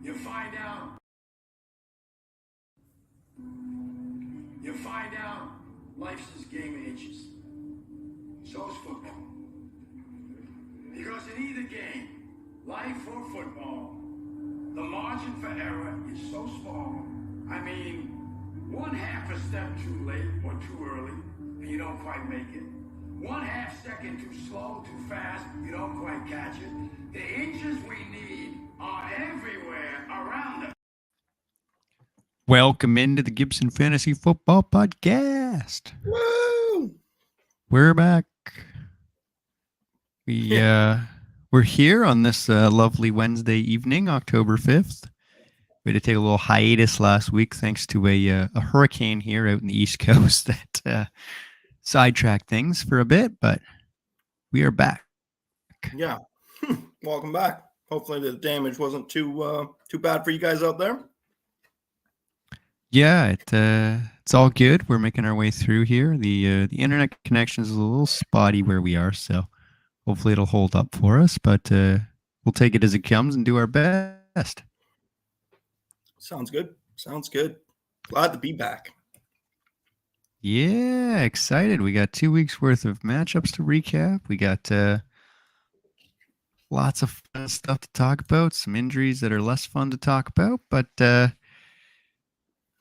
You find out life's this game of inches. So is football. Because in either game, life or football, the margin for error is so small. I mean, one half a step too late or too early, and you don't quite make it. 1/2 second too slow, too fast, you don't quite catch it. The inches we need are everywhere around us. Welcome into the Gibson Fantasy Football Podcast. Woo! We're back. We're here on this lovely Wednesday evening, October 5th. We had to take a little hiatus last week thanks to a hurricane here out in the East Coast that sidetracked things for a bit, but we are back. Yeah. Welcome back. Hopefully the damage wasn't too bad for you guys out there. Yeah, it's all good. We're making our way through here. The internet connection is a little spotty where we are, so hopefully it'll hold up for us. But we'll take it as it comes and do our best. Sounds good. Sounds good. Glad to be back. Yeah, excited. We got 2 weeks worth of matchups to recap. We got lots of fun stuff to talk about. Some injuries that are less fun to talk about, but.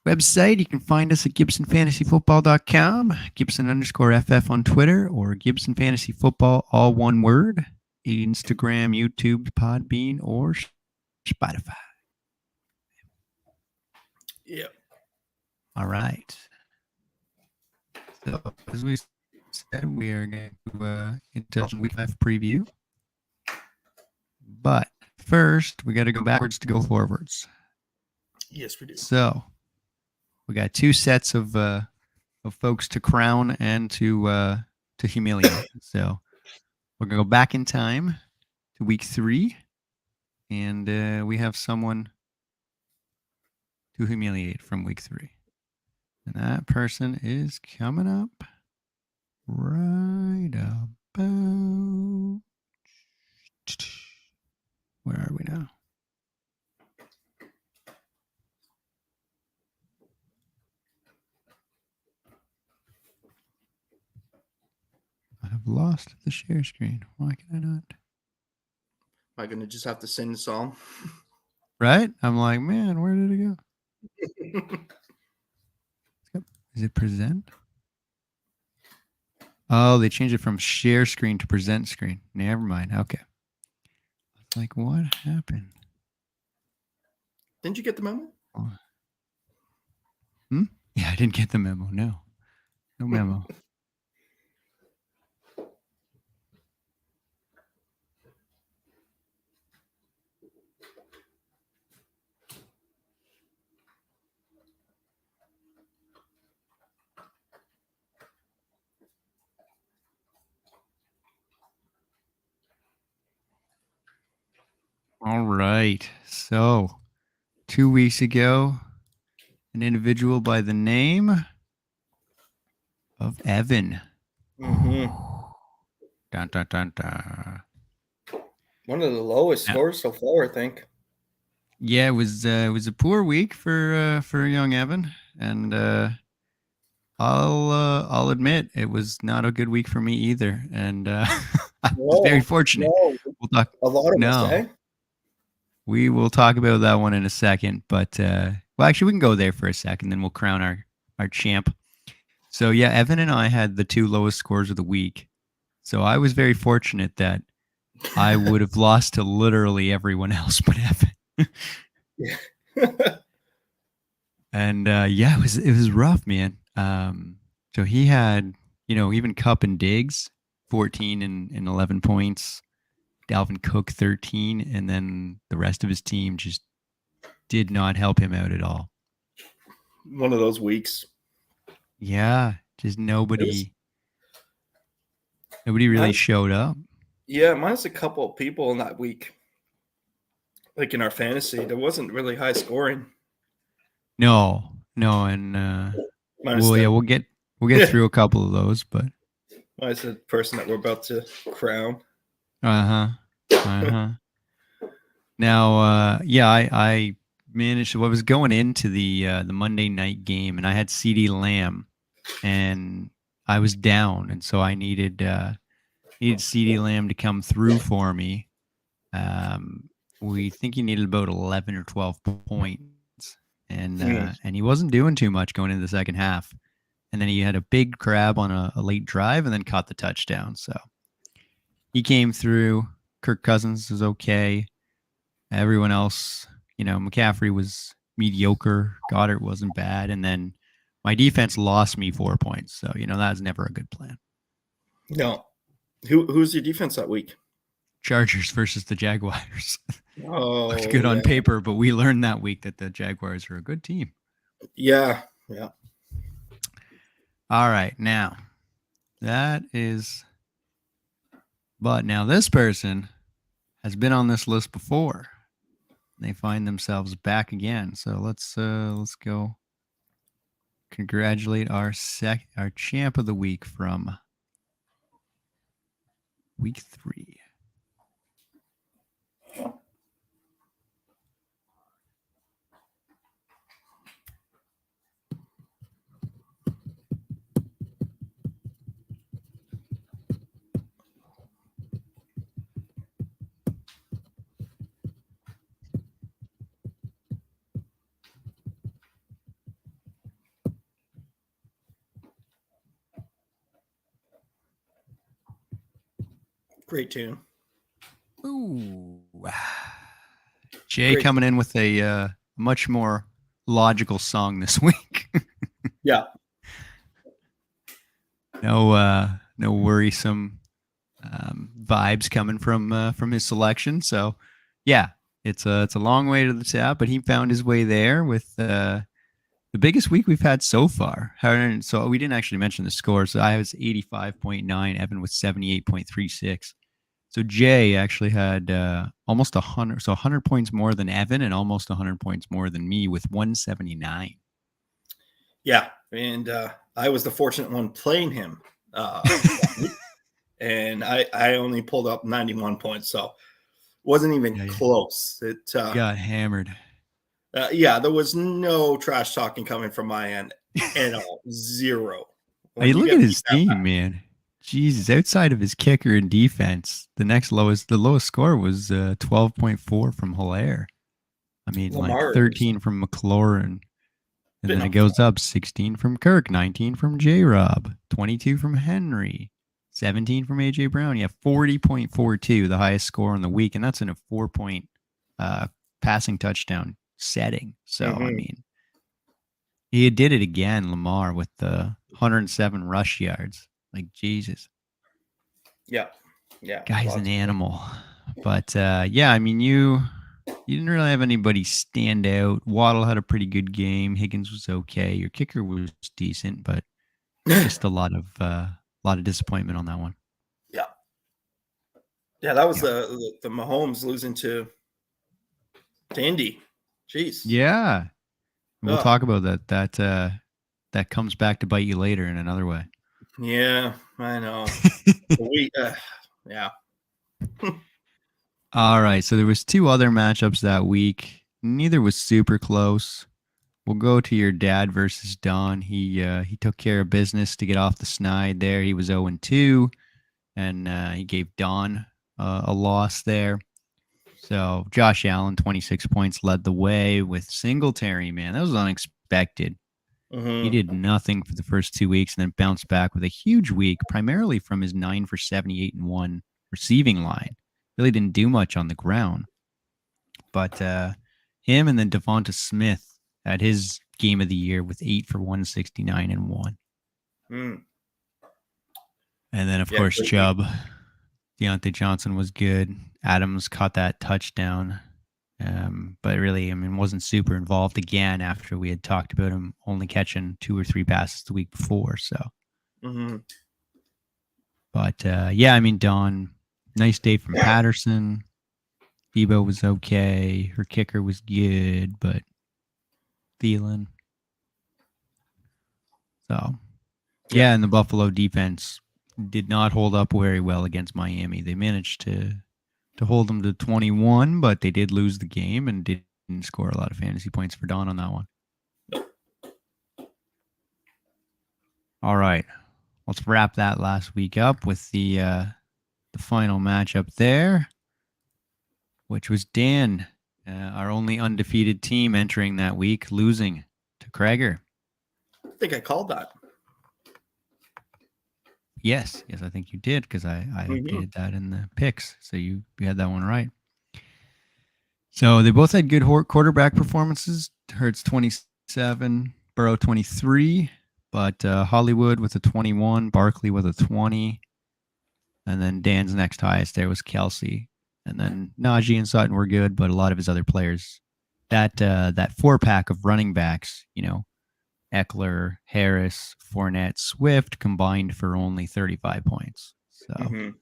Website, you can find us at GibsonFantasyFootball.com, Gibson_FF on Twitter, or Gibson Fantasy Football, all one word, Instagram, YouTube, Podbean, or Spotify. Yep. All right. So, as we said, we are going to indulge in Week 5 preview. But first, we got to go backwards to go forwards. Yes, we do. So, we got 2 sets of folks to crown and to humiliate. So we're gonna go back in time to week 3, and we have someone to humiliate from week 3, and that person is coming up right about. Where are we now? I have lost the share screen. Why can I not? Am I going to just have to sing the song? Right? I'm like, man, where did it go? Is it present? Oh, they changed it from share screen to present screen. Never mind. Okay. Like, what happened? Didn't you get the memo? Oh. Yeah, I didn't get the memo. No memo. All right. So, 2 weeks ago, an individual by the name of Evan. Mm-hmm. Dun, dun, dun, dun. One of the lowest scores so far, I think. Yeah, it was a poor week for young Evan, and I'll admit it was not a good week for me either, and I was very fortunate. We'll talk a lot of us, eh? We will talk about that one in a second, but well, actually, we can go there for a second, then we'll crown our champ. So yeah, Evan and I had the 2 lowest scores of the week, so I was very fortunate that I would have lost to literally everyone else but Evan. Yeah. And yeah, it was rough, man. So he had, even Cup and Diggs, 14 and 11 points. Dalvin Cook, 13, and then the rest of his team just did not help him out at all. One of those weeks. Yeah, just nobody really showed up. Yeah, minus a couple of people in that week. Like in our fantasy, there wasn't really high scoring. No, and we'll get through a couple of those, but minus the person that we're about to crown. Now, I managed. Well, I was going into the Monday night game, and I had CD Lamb, and I was down, and so I needed CD Lamb to come through for me. We think he needed about 11 or 12 points, and he wasn't doing too much going into the second half. And then he had a big grab on a late drive, and then caught the touchdown. So he came through. Kirk Cousins was okay. Everyone else, McCaffrey was mediocre. Goddard wasn't bad. And then my defense lost me 4 points. So, that's never a good plan. No. Who's your defense that week? Chargers versus the Jaguars. Oh, Looked good on paper, but we learned that week that the Jaguars are a good team. Yeah. All right. Now, but now this person has been on this list before. They find themselves back again. So let's go congratulate our champ of the week from week 3. Great tune. Ooh. Jay coming in with a much more logical song this week. Yeah. No worrisome vibes coming from his selection. So yeah, it's a long way to the top, but he found his way there with the biggest week we've had so far. So we didn't actually mention the score. So I was 85.9, Evan with 78.36. So Jay actually had almost 100, so 100 points more than Evan and almost 100 points more than me with 179. Yeah, and I was the fortunate one playing him. And I only pulled up 91 points, so wasn't even close. It got hammered. Yeah, there was no trash talking coming from my end at all. Zero. Hey, look at his team, man. Jesus, outside of his kicker and defense, the lowest score was 12.4 from Hilaire. I mean, Lamar, like 13 from McLaurin. And then it goes up 16 from Kirk, 19 from J-Rob, 22 from Henry, 17 from A.J. Brown. Yeah, 40.42, the highest score in the week. And that's in a 4-point passing touchdown setting. So, I mean, he did it again, Lamar, with the 107 rush yards. Like, Jesus. Yeah. Guy's an animal. But, yeah, I mean, you didn't really have anybody stand out. Waddle had a pretty good game. Higgins was okay. Your kicker was decent, but just a lot of disappointment on that one. Yeah, that was the Mahomes losing to Indy. Jeez. Yeah. We'll talk about that. That comes back to bite you later in another way. Yeah, I know. Yeah. All right. So there was 2 other matchups that week. Neither was super close. We'll go to your dad versus Don. He took care of business to get off the snide there. He was 0-2, and he gave Don a loss there. So Josh Allen, 26 points, led the way with Singletary, man. That was unexpected. He did nothing for the first 2 weeks and then bounced back with a huge week, primarily from his 9 for 78 and 1 receiving line. Really didn't do much on the ground. But him and then Devonta Smith had his game of the year with 8 for 169 and 1. And then, of course, Chubb. Deontay Johnson was good. Adams caught that touchdown. But really, I mean, wasn't super involved again after we had talked about him only catching 2 or 3 passes the week before. So, but yeah, I mean, Don, nice day from Patterson. Debo was okay. Her kicker was good, but Thielen. So, yeah, and the Buffalo defense did not hold up very well against Miami. They managed to to hold them to 21, but they did lose the game and didn't score a lot of fantasy points for Don on that one. All right. Let's wrap that last week up with the final matchup there, which was Dan, our only undefeated team entering that week, losing to Krager. I think I called that. Yes, I think you did because I updated that in the picks. So you had that one right. So they both had good quarterback performances. Hurts 27, Burrow 23, but Hollywood with a 21, Barkley with a 20, and then Dan's next highest there was Kelsey. And then Najee and Sutton were good, but a lot of his other players, that 4-pack of running backs, Eckler, Harris, Fournette, Swift combined for only 35 points. So that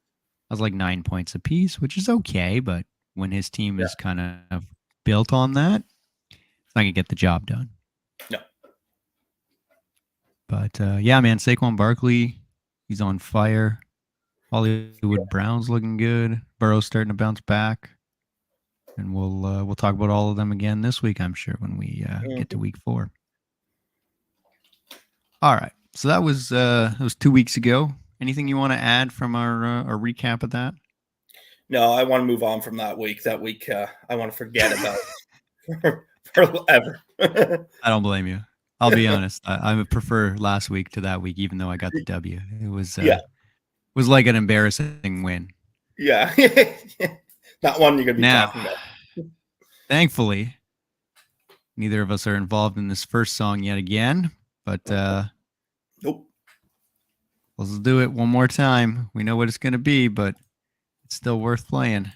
was like 9 points apiece, which is okay. But when his team is kind of built on that, it's not going to get the job done. No. But man, Saquon Barkley, he's on fire. Hollywood Brown's looking good. Burrow's starting to bounce back. And we'll talk about all of them again this week, I'm sure, when we get to week 4. All right. So that was 2 weeks ago. Anything you want to add from our recap of that? No, I want to move on from that week. That week, I want to forget about forever. I don't blame you. I'll be honest. I prefer last week to that week, even though I got the W. It was was like an embarrassing win. Yeah. Not one you're going to be talking about. Thankfully, neither of us are involved in this first song yet again. But nope. Let's do it one more time. We know what it's going to be, but it's still worth playing.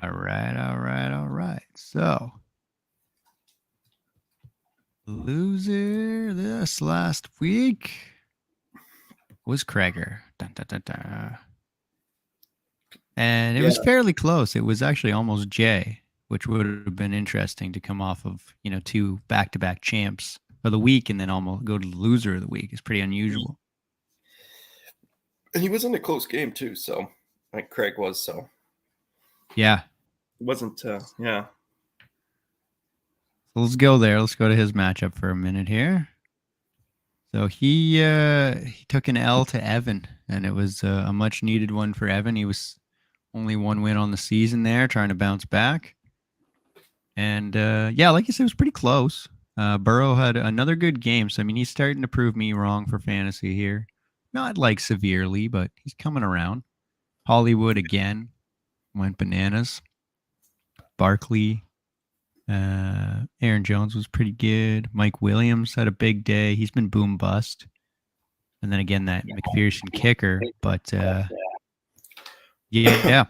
All right. So, loser this last week was Krager. Dun, dun, dun, dun. And it was fairly close. It was actually almost Jay, which would have been interesting to come off of, 2 back-to-back champs of the week and then almost go to the loser of the week. It's pretty unusual. And he was in a close game too, so like Craig was, so. Yeah. It wasn't, So let's go there. Let's go to his matchup for a minute here. So he took an L to Evan, and it was a much needed one for Evan. He was only 1 win on the season there, trying to bounce back. And like you said, it was pretty close. Burrow had another good game. So, he's starting to prove me wrong for fantasy here. Not like severely, but he's coming around. Hollywood again went bananas. Barkley, Aaron Jones was pretty good. Mike Williams had a big day. He's been boom bust. And then again, that McPherson kicker. But yeah.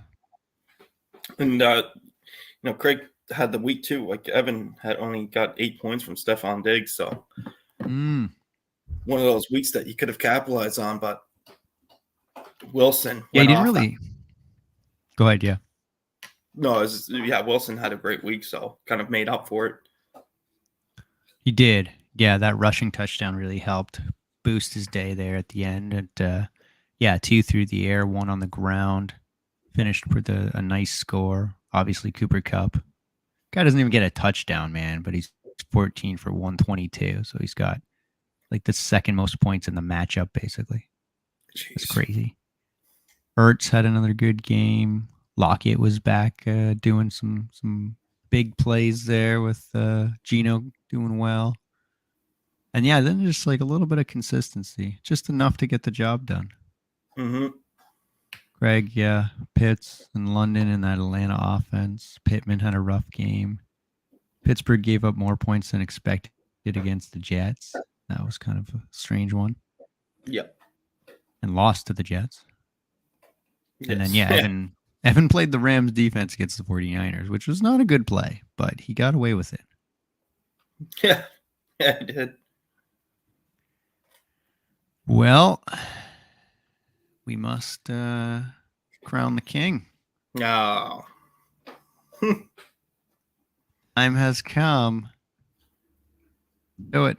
And Craig had the week too. Like Evan had only got 8 points from Stephon Diggs, so one of those weeks that you could have capitalized on, but Wilson. Yeah, he didn't really. Go ahead, yeah. No, Wilson had a great week, so kind of made up for it. He did. Yeah, that rushing touchdown really helped boost his day there at the end. And 2 through the air, 1 on the ground. Finished with a nice score. Obviously, Cooper Kupp. Guy doesn't even get a touchdown, man, but he's 14 for 122. So he's got like the second most points in the matchup, basically. Jeez. That's crazy. Ertz had another good game. Lockett was back doing some big plays there with Gino doing well. And then just like a little bit of consistency, just enough to get the job done. Mm-hmm. Craig, Pitts and London in that Atlanta offense. Pittman had a rough game. Pittsburgh gave up more points than expected against the Jets. That was kind of a strange one. Yep. And lost to the Jets. Yes. And then, Evan played the Rams defense against the 49ers, which was not a good play, but he got away with it. Yeah, I did. Well, we must crown the king. No. Time has come. Do it.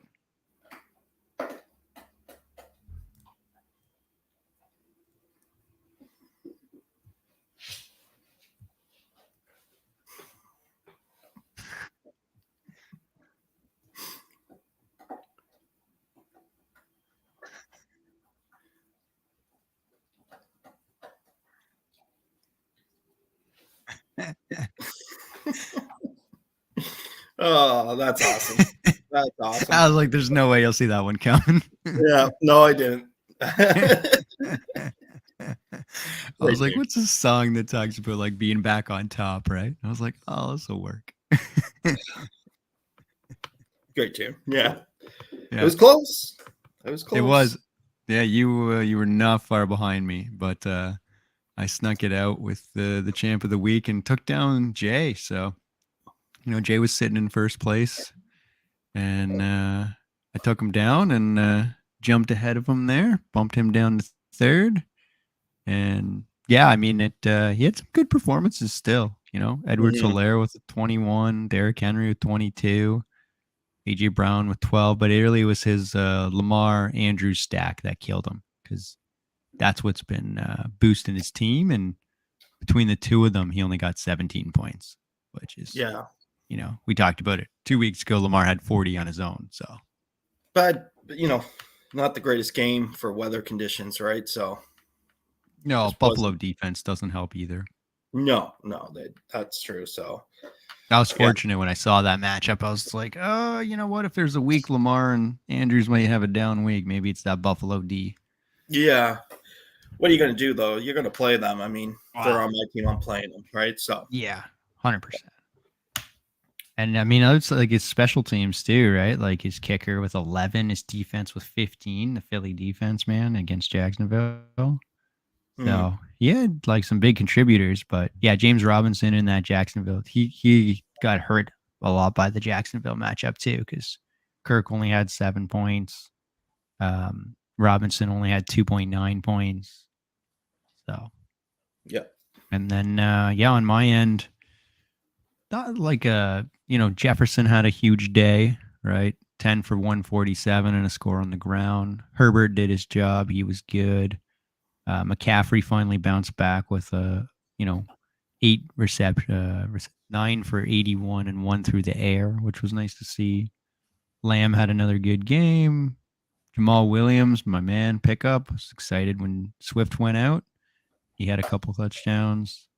Oh, that's awesome. That's awesome. I was like, there's no way you'll see that one coming. Yeah, no, I didn't. I was like, what's a song that talks about like being back on top, right? I was like, oh, this will work. Great tune. Yeah. Yeah. It was close. It was close. It was. Yeah, you were not far behind me, but I snuck it out with the champ of the week and took down Jay. So, Jay was sitting in first place, and I took him down and jumped ahead of him there, bumped him down to third. And yeah, I mean, he had some good performances still. Edward Solaire with 21, Derrick Henry with 22, AJ Brown with 12, but it really was his Lamar Andrews stack that killed him, because that's what's been boosting his team. And between the two of them, he only got 17 points, which is, we talked about it 2 weeks ago. Lamar had 40 on his own. So, but not the greatest game for weather conditions, right? So, no, Buffalo defense doesn't help either. No, that's true. So, I was fortunate when I saw that matchup. I was like, oh, you know what? If there's a week Lamar and Andrews might have a down week, maybe it's that Buffalo D. Yeah. What are you going to do, though? You're going to play them. I mean, they're on my team. I'm playing them, right? So yeah, 100%. And I mean, it's like his special teams too, right? Like his kicker with 11, his defense with 15, the Philly defense, man, against Jacksonville. So he had like some big contributors, but yeah, James Robinson in that Jacksonville, he got hurt a lot by the Jacksonville matchup too, because Kirk only had 7 points. Robinson only had 2.9 points. So yeah. And then on my end, not like Jefferson had a huge day, right? 10 for 147 and a score on the ground. Herbert did his job. He was good. McCaffrey finally bounced back with 8 reception, 9 for 81 and 1 through the air, which was nice to see. Lamb had another good game. Jamal Williams, my man, pickup. Was excited when Swift went out. He had a couple touchdowns.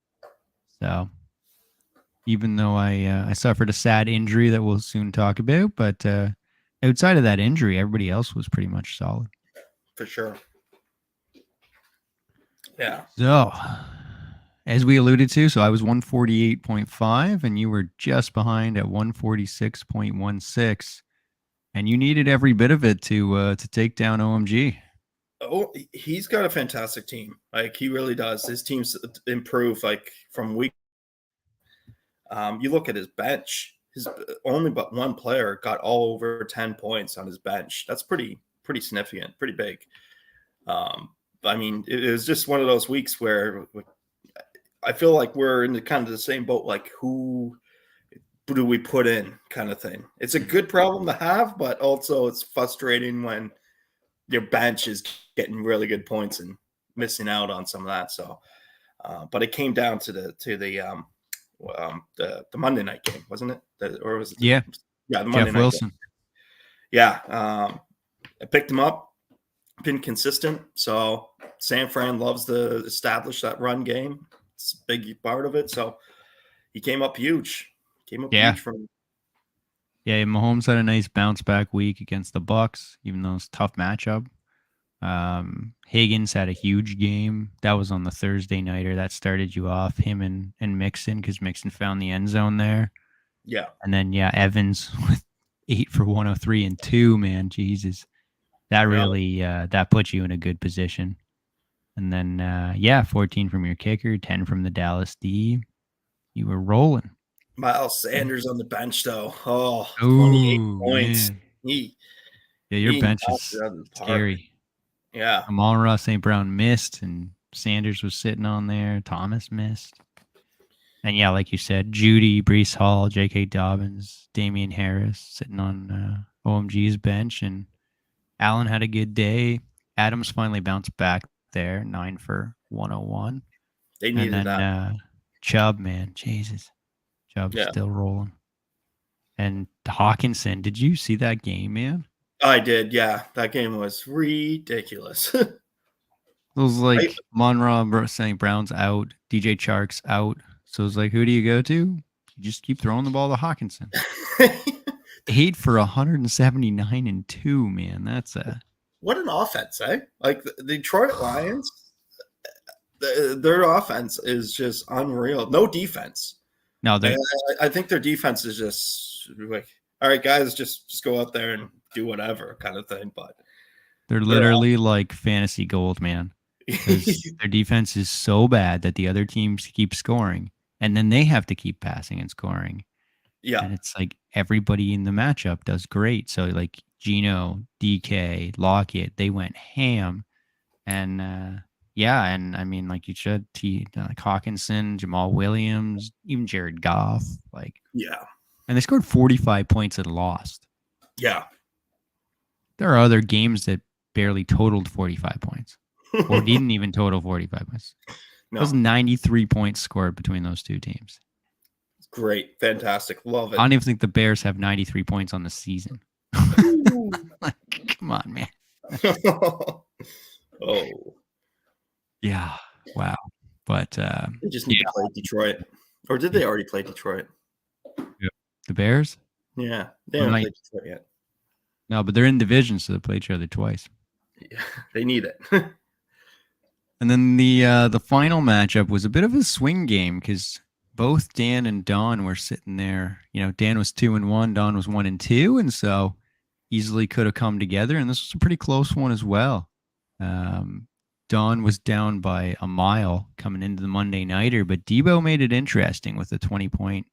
So even though I suffered a sad injury that we'll soon talk about, but outside of that injury, everybody else was pretty much solid. For sure. Yeah. So, as we alluded to, I was 148.5 and you were just behind at 146.16, and you needed every bit of it to take down OMG. Oh, he's got a fantastic team. Like, he really does. His team's improved like from week. You look at his bench. His only but one player got all over 10 points on his bench. That's pretty significant, pretty big. I mean, it was just one of those weeks where I feel like we're in kind of the same boat. Like, who do we put in, kind of thing. It's a good problem to have, but also it's frustrating when your bench is getting really good points and missing out on some of that. So, but it came down to the Monday night game, wasn't it? Or was it? Yeah, the Monday Jeff night Wilson. Game. Yeah, I picked him up. Been consistent. So San Fran loves to establish that run game. It's a big part of it. So he came up huge. Huge from. Yeah, Mahomes had a nice bounce back week against the Bucs, even though it's a tough matchup. Higgins had a huge game. That was on the Thursday nighter. That started you off, him and Mixon, because Mixon found the end zone there. Yeah. And then Evans with 8 for 103 and 2, man. Jesus. That really that puts you in a good position. And then 14 from your kicker, 10 from the Dallas D. You were rolling. Miles Sanders on the bench, though. Oh, 28 Oh points. man, He yeah, your bench knocked is it out of the park. scary. Yeah. Amon-Ra St. Brown missed, and Sanders was sitting on there. Thomas missed. And yeah, like you said, Judy, Brees Hall, J.K. Dobbins, Damian Harris sitting on OMG's bench. And Allen had a good day. Adams finally bounced back there, 9 for 101. They And needed then that. Chubb, man, Jesus. Chubb's Yeah. still rolling. And Hawkinson, did you see that game, man? I did, yeah. That game was ridiculous. It was like Monroe St. Brown's out, DJ Chark's out. So it's like, who do you go to? You just keep throwing the ball to Hawkinson. 8 for 179 and 2, man. That's what an offense, eh? Like the Detroit Lions, their offense is just unreal. No defense. No, I think their defense is just like, all right, guys, just go out there and do whatever kind of thing. But they're literally like fantasy gold, man. Their defense is so bad that the other teams keep scoring, and then they have to keep passing and scoring. Yeah. And it's like everybody in the matchup does great. So like Gino, DK, Lockett, they went ham. And yeah, and I mean, like you said, like Hawkinson, Jamal Williams, even Jared Goff, like yeah. And they scored 45 points and lost. Yeah. There are other games that barely totaled 45 points. Or didn't even total 45 points. No. It was 93 points scored between those two teams. Great. Fantastic. Love it. I don't even think the Bears have 93 points on the season. Like, come on, man. Oh. Yeah. Wow. But they just need to play Detroit. Or did they already play Detroit? Yeah. The Bears? Yeah. They haven't played Detroit yet. No, but they're in division, so they play each other twice. Yeah, they need it. And then the final matchup was a bit of a swing game because both Dan and Don were sitting there. You know, Dan was 2-1, Don was 1-2, and so easily could have come together. And this was a pretty close one as well. Don was down by a mile coming into the Monday nighter, but Debo made it interesting with a 20-point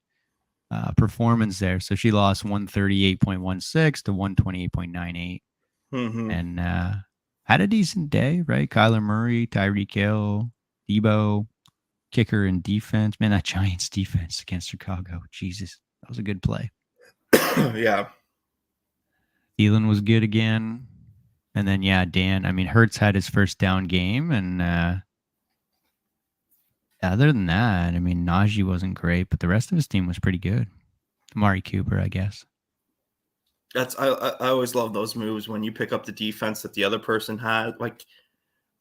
performance there. So she lost 138.16 to 128.98, and had a decent day, right? Kyler Murray, Tyreek Hill, Debo, kicker and defense. Man, that Giants defense against Chicago. Jesus, that was a good play. Yeah. Thielen was good again. And then, yeah, Dan, I mean, Hurts had his first down game. And other than that, I mean, Najee wasn't great, but the rest of his team was pretty good. Amari Cooper, I guess. I always love those moves when you pick up the defense that the other person had, like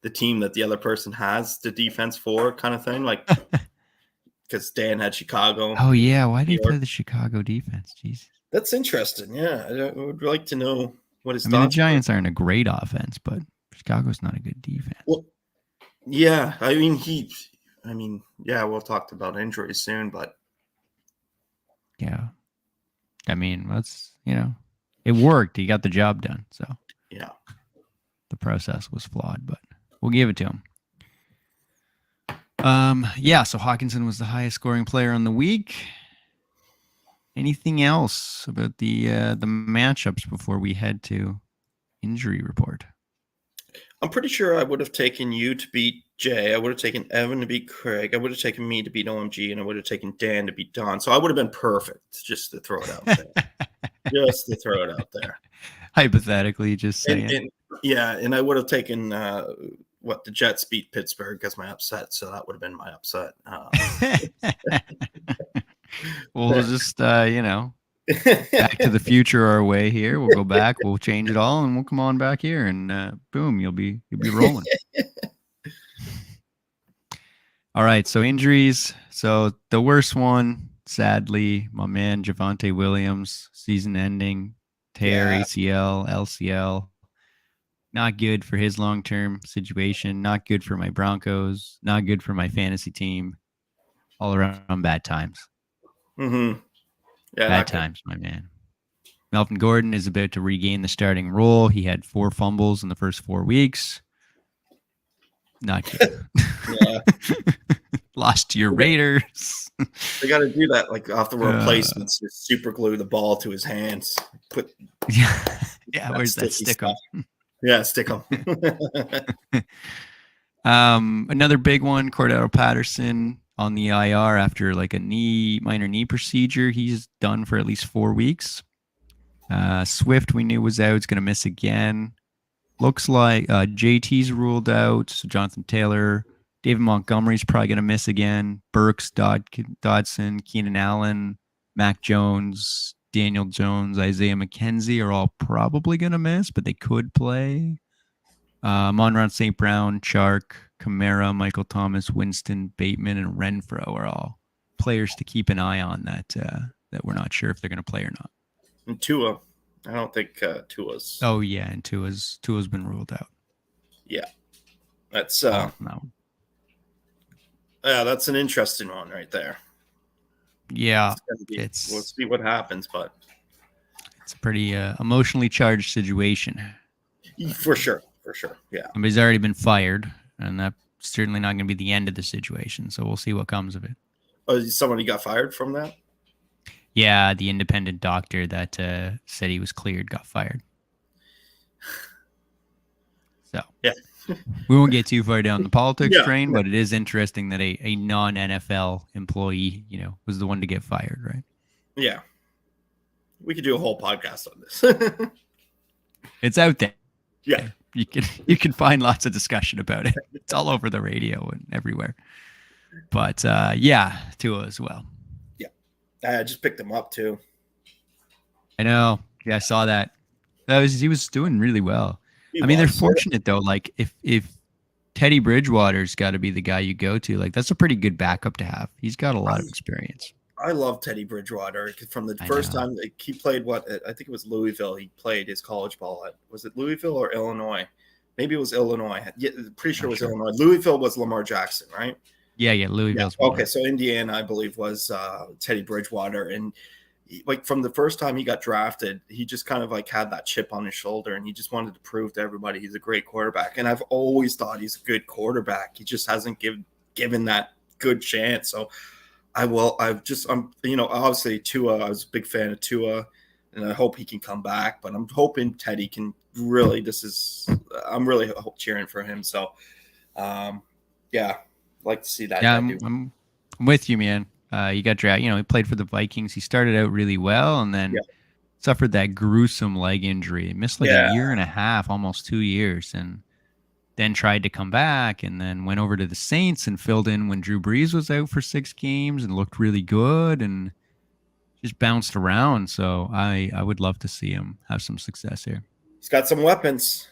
the team that the other person has the defense for, kind of thing. Like, because Dan had Chicago. Oh yeah, why did he play the Chicago defense? Jesus, that's interesting. Yeah, I would like to know what his thoughts. I mean, the Giants aren't a great offense, but Chicago's not a good defense. Well, yeah, I mean, yeah, we'll talk about injuries soon, but yeah, I mean, that's it worked. He got the job done. So yeah, the process was flawed, but we'll give it to him. Yeah, so Hawkinson was the highest scoring player on the week. Anything else about the matchups before we head to injury report? I'm pretty sure I would have taken you to beat Jay. I would have taken Evan to beat Craig. I would have taken me to beat OMG, and I would have taken Dan to beat Don. So I would have been perfect, just to throw it out there. Just to throw it out there. Hypothetically, just saying. And I would have taken the Jets beat Pittsburgh as my upset. So that would have been my upset. We'll just, Back to the Future our way here. We'll go back, we'll change it all, and we'll come on back here, and boom, you'll be rolling. All right, so injuries. So the worst one, sadly, my man Javonte Williams, season ending, tear, ACL, LCL. Not good for his long-term situation. Not good for my Broncos. Not good for my fantasy team. All around bad times. Mm-hmm. Yeah, bad times, my man. Melvin Gordon is about to regain the starting role. He had 4 fumbles in the first 4 weeks. Not good. Yeah. Lost to your Raiders. They got to do that, like off the replacements. Just super glue the ball to his hands. Yeah. Where's that stick 'em? Yeah, stick 'em. Another big one, Cordero Patterson on the IR after like a minor knee procedure. He's done for at least 4 weeks. Swift, we knew was out. He's going to miss again. Looks like JT's ruled out. So Jonathan Taylor, David Montgomery's probably going to miss again. Burks, Dodson, Keenan Allen, Mac Jones, Daniel Jones, Isaiah McKenzie are all probably going to miss, but they could play. Monron St. Brown, Chark, Kamara, Michael Thomas, Winston, Bateman, and Renfro are all players to keep an eye on that we're not sure if they're going to play or not. And Tua, I don't think Tua's. Oh yeah, and Tua's been ruled out. Yeah, that's that's an interesting one right there. Yeah, we'll see what happens, but it's a pretty emotionally charged situation. For sure. Yeah, Somebody's already been fired, and that's certainly not going to be the end of the situation. So we'll see what comes of it. Oh, somebody got fired from that? Yeah, the independent doctor that said he was cleared got fired. So yeah, we won't get too far down the politics train, but it is interesting that a non-NFL employee, was the one to get fired, right? Yeah, we could do a whole podcast on this. It's out there. Yeah, you can find lots of discussion about it. It's all over the radio and everywhere. But Tua as well. I just picked him up too. I know. Yeah, I saw that. He was doing really well. They're fortunate though. Like if Teddy Bridgewater's got to be the guy you go to, like that's a pretty good backup to have. He's got a lot of experience. I love Teddy Bridgewater from the first time he played. I think it was Louisville. He played his college ball at. Was it Louisville or Illinois? Maybe it was Illinois. Yeah, pretty sure it was Illinois. Louisville was Lamar Jackson, right? Yeah, Louisville's. Yeah. Okay, so Indiana, I believe, was Teddy Bridgewater, and from the first time he got drafted, he just kind of like had that chip on his shoulder, and he just wanted to prove to everybody he's a great quarterback. And I've always thought he's a good quarterback. He just hasn't given that good chance. So I'm obviously Tua. I was a big fan of Tua, and I hope he can come back. But I'm hoping Teddy can really. I'm really cheering for him. So, like to see that. Yeah, I'm with you, man. He got drafted. He played for the Vikings. He started out really well, and then suffered that gruesome leg injury. He missed a year and a half, almost 2 years, and then tried to come back, and then went over to the Saints and filled in when Drew Brees was out for 6 games and looked really good and just bounced around. So I would love to see him have some success here. He's got some weapons.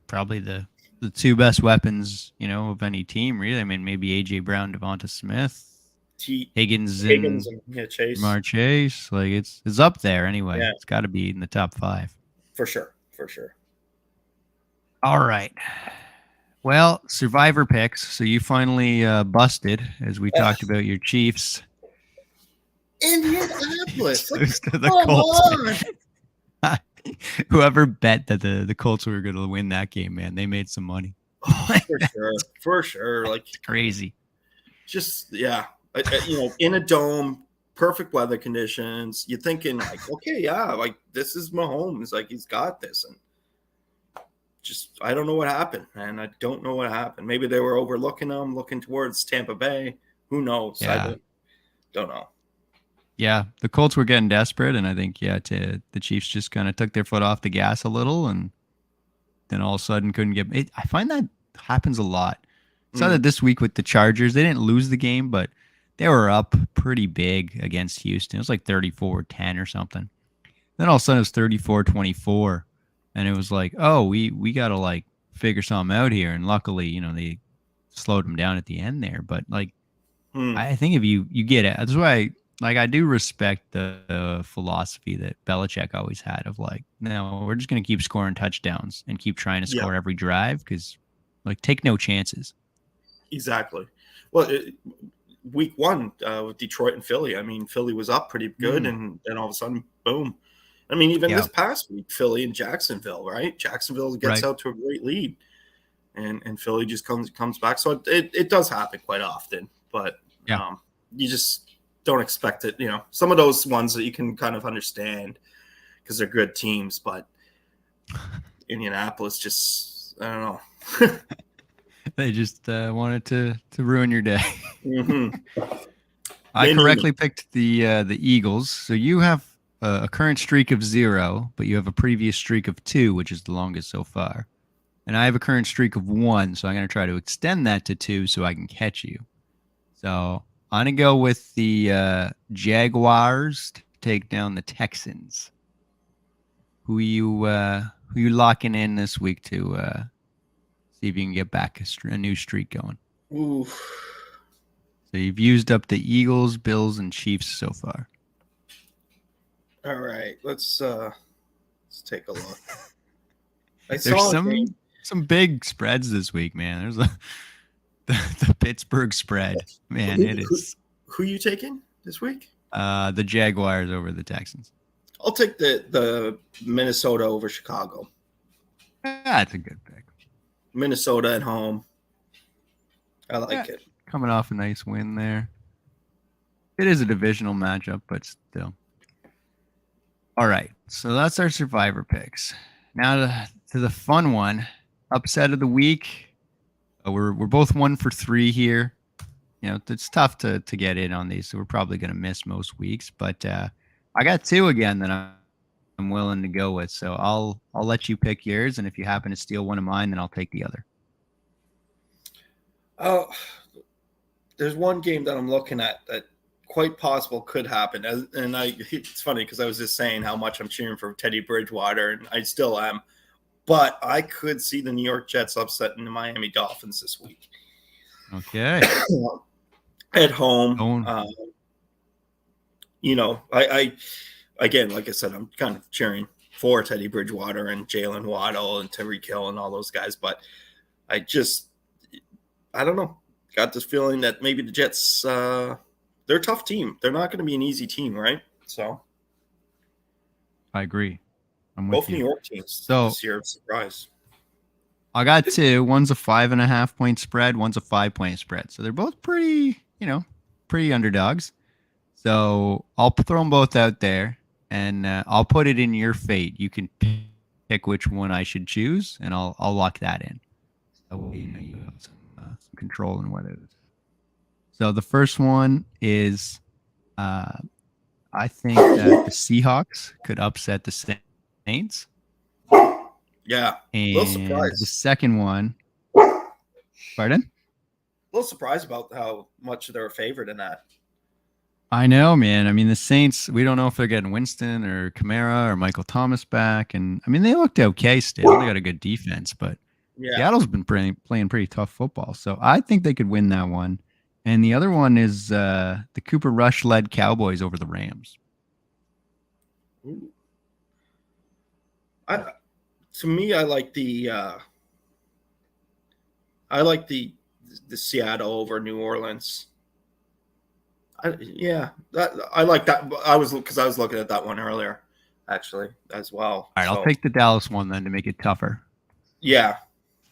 Probably the 2 best weapons, of any team, really. Maybe AJ Brown, Devonta Smith, Higgins and Chase. Jamar Chase. Like it's up there anyway. Yeah. It's got to be in the top 5 for sure. All right. Well, survivor picks. So you finally busted as we talked about your Chiefs. Indianapolis. To the Colts. Whoever bet that the Colts were going to win that game, man, they made some money. For sure. Like it's crazy. Just in a dome, perfect weather conditions. You're thinking like, okay, like this is Mahomes, like he's got this, and just I don't know what happened, man. I don't know what happened. Maybe they were overlooking them, looking towards Tampa Bay. Who knows? Yeah. I don't know. Yeah, the Colts were getting desperate, and I think the Chiefs just kind of took their foot off the gas a little, and then all of a sudden couldn't get it. I find that happens a lot. Saw that this week with the Chargers. They didn't lose the game, but they were up pretty big against Houston. It was like 34-10 or something. Then all of a sudden it was 34-24, and it was like, oh, we got to like figure something out here. And luckily, they slowed them down at the end there. But like, I think if you get it, that's why. Like, I do respect the philosophy that Belichick always had of like, no, we're just going to keep scoring touchdowns and keep trying to score every drive because, like, take no chances. Exactly. Well, week 1 with Detroit and Philly, Philly was up pretty good, and then all of a sudden, boom. Even this past week, Philly and Jacksonville, right? Jacksonville gets out to a great lead. and Philly just comes back. So it does happen quite often, but you just don't expect it. Some of those ones that you can kind of understand because they're good teams, but Indianapolis just, I don't know. They just wanted to ruin your day. Mm-hmm. I correctly picked the Eagles. So you have a current streak of 0, but you have a previous streak of 2, which is the longest so far. And I have a current streak of 1, so I'm going to try to extend that to 2 so I can catch you. So I'm going to go with the Jaguars to take down the Texans. Who you locking in this week to see if you can get back a new streak going? Oof. So you've used up the Eagles, Bills, and Chiefs so far. All right, let's take a look. There's some big spreads this week, man. There's the Pittsburgh spread, man. It is. Who you taking this week? The Jaguars over the Texans. I'll take the Minnesota over Chicago. That's a good pick. Minnesota at home. I like it. Coming off a nice win there. It is a divisional matchup, but still. All right, so that's our survivor picks. Now to the fun one, upset of the week. We're both 1 for 3 here. It's tough to get in on these, so we're probably going to miss most weeks. But I got 2 again that I'm willing to go with. So I'll let you pick yours, and if you happen to steal one of mine, then I'll take the other. There's one game that I'm looking at that quite possible could happen. It's funny because I was just saying how much I'm cheering for Teddy Bridgewater, and I still am. But I could see the New York Jets upsetting the Miami Dolphins this week. Okay. At home. I again, like I said, I'm kind of cheering for Teddy Bridgewater and Jalen Waddle and Tyreek Hill and all those guys. But I don't know. Got this feeling that maybe the Jets, they're a tough team. They're not going to be an easy team, right? So I agree. I'm with both you. New York teams this year. Surprise. I got 2. One's a 5.5 point spread. One's a 5 point spread. So they're both pretty underdogs. So I'll throw them both out there, and I'll put it in your fate. You can pick which one I should choose, and I'll lock that in. So you have some control in what it is. So the first one is, I think that the Seahawks could upset the Saints. Yeah, and a little surprised. The second one, pardon? A little surprised about how much they're a favorite in that. I know, man. I mean, the Saints, we don't know if they're getting Winston or Kamara or Michael Thomas back. And, I mean, they looked okay still. They got a good defense, but Seattle's been playing pretty tough football. So I think they could win that one. And the other one is the Cooper Rush-led Cowboys over the Rams. Ooh. To me, I like the Seattle over New Orleans. I like that. I was looking at that one earlier, actually, as well. All right, I'll take the Dallas one then to make it tougher. Yeah,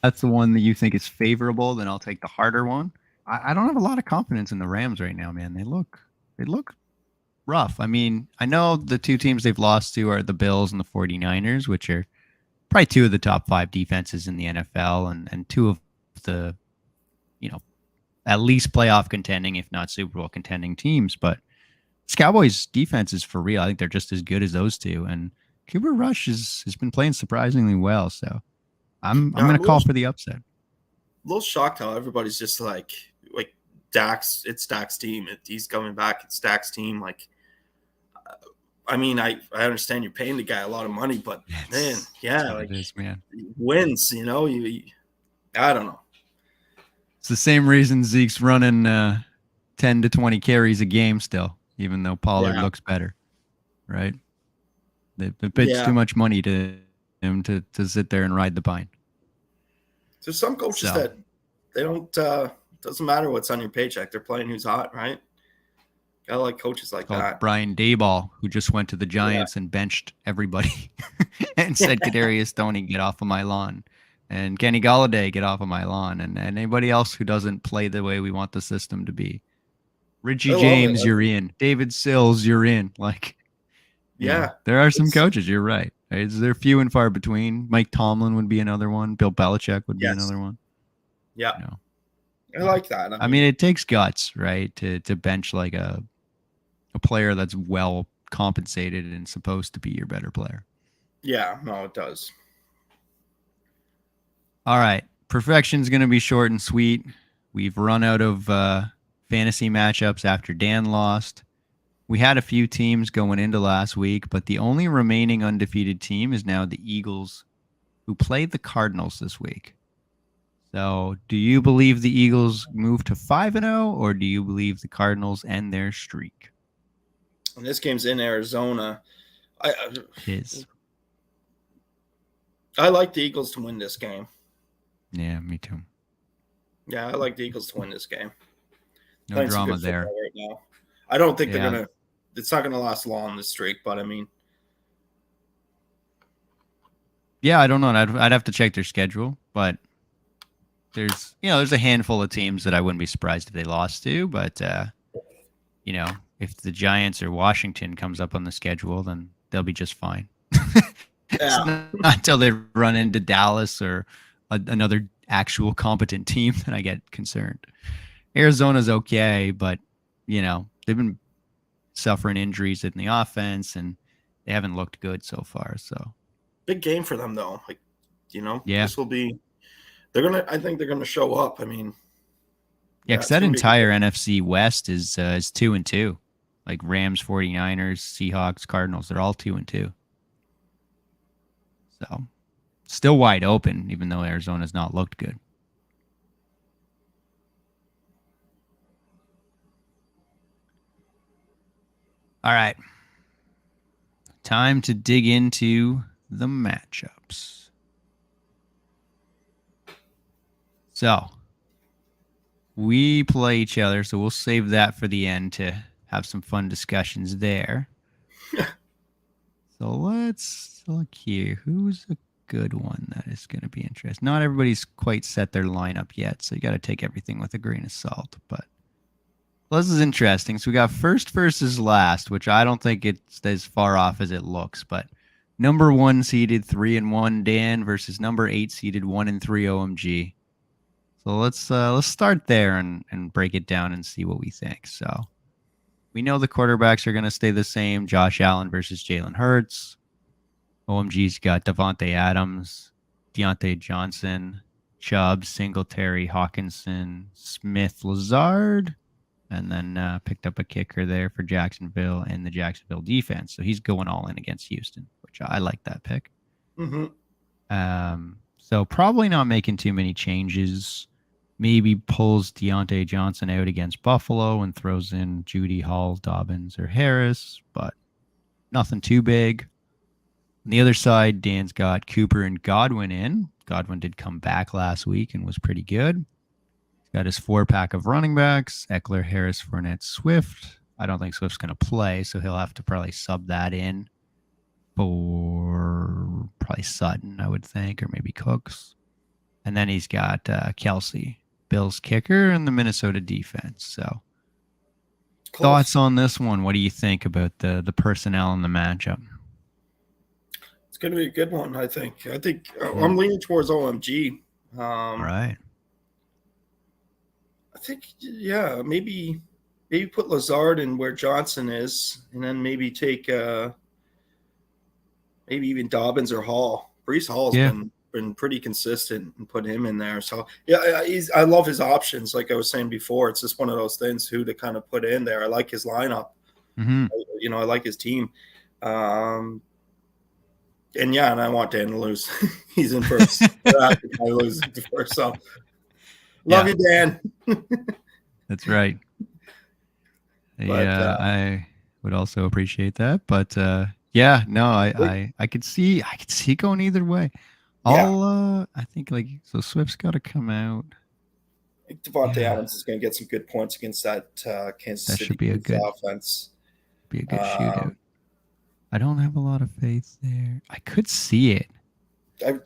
that's the one that you think is favorable. Then I'll take the harder one. I don't have a lot of confidence in the Rams right now, man. They look rough. I mean, I know the 2 teams they've lost to are the Bills and the 49ers, which are probably 2 of the top 5 defenses in the NFL, and 2 of the, at least playoff contending, if not Super Bowl contending teams. But this Cowboys defense is for real. I think they're just as good as those 2. And Cooper Rush has been playing surprisingly well. So I'm going to call for the upset. A little shocked how everybody's just like Dak's. It's Dak's team. He's coming back. It's Dak's team. I mean, I understand you're paying the guy a lot of money, but it is, man. He wins. I don't know. It's the same reason Zeke's running 10 to 20 carries a game still, even though Pollard looks better, right? They pitch too much money to him to sit there and ride the pine. There's some coaches that they don't. Doesn't matter what's on your paycheck; they're playing who's hot, right? I like coaches like that. Brian Daboll, who just went to the Giants and benched everybody and said, "Kadarius Toney, get off of my lawn." And Kenny Galladay, get off of my lawn. And anybody else who doesn't play the way we want the system to be. Richie I love James, it. you're in. David Sills, you're in. Like, Yeah. There are some coaches. You're right. They're few and far between. Mike Tomlin would be another one. Bill Belichick would be another one. Yeah. I like that. I mean, it takes guts, right, to bench like a player that's well compensated and supposed to be your better player. Yeah, no, it does. All right. Perfection's going to be short and sweet. We've run out of fantasy matchups after Dan lost. We had a few teams going into last week, but the only remaining undefeated team is now the Eagles, who played the Cardinals this week. So, do you believe the Eagles move to 5-0, or do you believe the Cardinals end their streak? And this game's in Arizona. It is. I like the Eagles to win this game. Yeah, me too. Yeah, I like the Eagles to win this game. No drama there. Right now. I don't think they're gonna. It's not gonna last long, this streak. But I mean, yeah, I don't know. I'd have to check their schedule, but there's a handful of teams that I wouldn't be surprised if they lost to. But if the Giants or Washington comes up on the schedule, then they'll be just fine. It's not until they run into Dallas or another actual competent team that I get concerned. Arizona's okay, but they've been suffering injuries in the offense and they haven't looked good so far. So big game for them though. This will be. I think they're gonna show up. I mean, because that entire NFC West is 2-2. Like Rams, 49ers, Seahawks, Cardinals, they're all 2-2. So still wide open, even though Arizona's not looked good. All right. Time to dig into the matchups. So we play each other, so we'll save that for the end to have some fun discussions there. So let's look here. Who's a good one that is going to be interesting? Not everybody's quite set their lineup yet, so you got to take everything with a grain of salt. But this is interesting. So we got first versus last, which I don't think it's as far off as it looks. But number 1 seeded 3-1 Dan versus number 8 seeded 1-3 OMG. So let's start there and break it down and see what we think. So we know the quarterbacks are going to stay the same. Josh Allen versus Jalen Hurts. OMG's got Devontae Adams, Deontay Johnson, Chubb, Singletary, Hawkinson, Smith, Lazard, and then picked up a kicker there for Jacksonville and the Jacksonville defense. So he's going all in against Houston, which I like that pick. Mm-hmm. So probably not making too many changes. Maybe pulls Deontay Johnson out against Buffalo and throws in Judy, Hall, Dobbins, or Harris, but nothing too big. On the other side, Dan's got Cooper and Godwin in. Godwin did come back last week and was pretty good. He's got his 4-pack of running backs, Eckler, Harris, Fournette, Swift. I don't think Swift's going to play, so he'll have to probably sub that in for probably Sutton, I would think, or maybe Cooks. And then he's got Kelsey, Bills kicker, and the Minnesota defense. So thoughts on this one? What do you think about the personnel and the matchup? It's going to be a good one, I think. I'm leaning towards OMG. All right. I think, maybe put Lazard in where Johnson is, and then maybe take maybe even Dobbins or Hall. Breece Hall's been pretty consistent and put him in there. So I love his options. Like I was saying before, it's just one of those things who to kind of put in there. I like his lineup. Mm-hmm. I like his team. And I want Dan to lose. He's in first. I lose first. So love you, Dan. That's right. I would also appreciate that, but I could see going either way. I think Swift's got to come out. I think Devontae Adams is going to get some good points against that Kansas City should be a good offense. Be a good shootout. I don't have a lot of faith there. I could see it.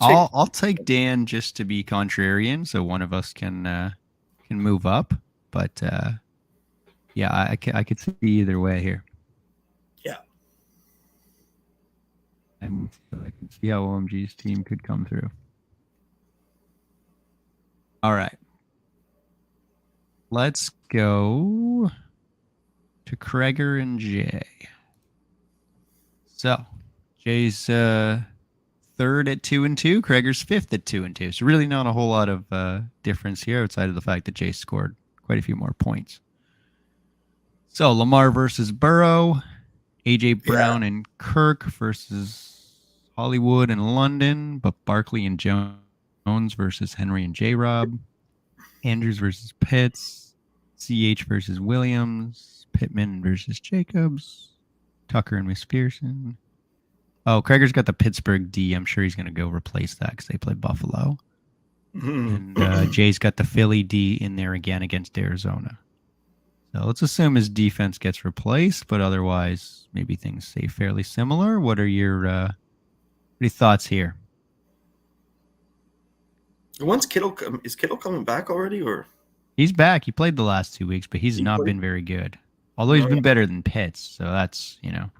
I'll take Dan just to be contrarian, so one of us can move up. But yeah, I could see either way here. Yeah. And I can see how OMG's team could come through. All right. Let's go to Kreger and Jay. So Jay's third at 2-2. Kreger's fifth at 2-2. So really not a whole lot of difference here outside of the fact that Jay scored quite a few more points. So Lamar versus Burrow, AJ Brown and Kirk versus Hollywood and London, but Barkley and Jones versus Henry and J-Rob, Andrews versus Pitts, CH versus Williams, Pittman versus Jacobs, Tucker and Miss Pearson. Oh, Kreger's got the Pittsburgh D. I'm sure he's going to go replace that because they play Buffalo. And Jay's got the Philly D in there again against Arizona. So let's assume his defense gets replaced, but otherwise maybe things stay fairly similar. What are your thoughts here? When's Kittle? Is Kittle coming back already, or he's back? He played the last 2 weeks, but he's not been very good. Although he's been better than Pitts, so that's that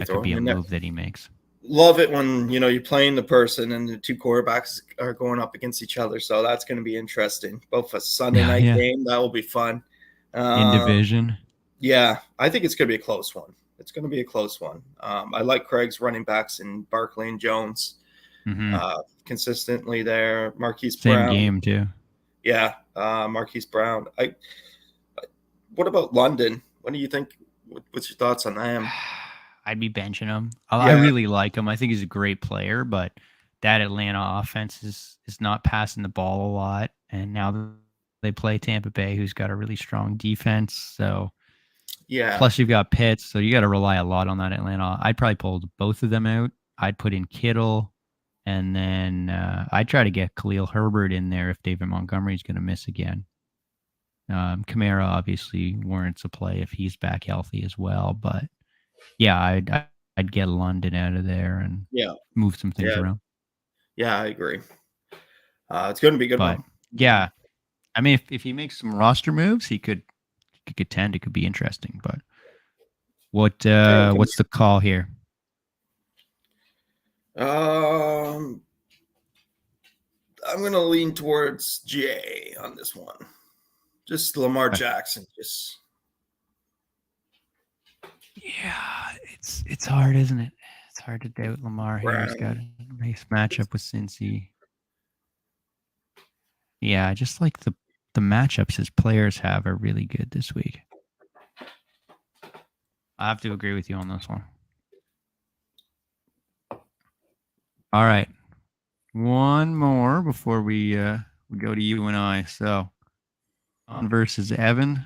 could be a move that he makes. Love it when you're playing the person and the two quarterbacks are going up against each other. So that's going to be interesting. Both a Sunday night game, that will be fun. In division. Yeah, I think it's going to be a close one. It's going to be a close one. I like Craig's running backs in Barkley and Jones consistently there. Marquise Brown. Same game too. Yeah, Marquise Brown. What about London? What do you think? What's your thoughts on them? I'd be benching him. I really like him. I think he's a great player, but that Atlanta offense is not passing the ball a lot. And now they play Tampa Bay, who's got a really strong defense. So, plus you've got Pitts, so you got to rely a lot on that Atlanta. I'd probably pull both of them out. I'd put in Kittle, and then I'd try to get Khalil Herbert in there if David Montgomery's going to miss again. Kamara obviously warrants a play if he's back healthy as well, but yeah, I'd get London out of there and move some things around. Yeah, I agree. It's going to be a good one. Yeah, I mean, if he makes some roster moves, he could contend. It could be interesting. But what's the call here? I'm going to lean towards Jay on this one. Just Lamar Jackson. Yeah, it's hard, isn't it? It's hard to doubt Lamar here. He's got a nice matchup with Cincy. Yeah, just like the matchups his players have are really good this week. I have to agree with you on this one. All right. One more before we go to you and I. So, Don versus Evan.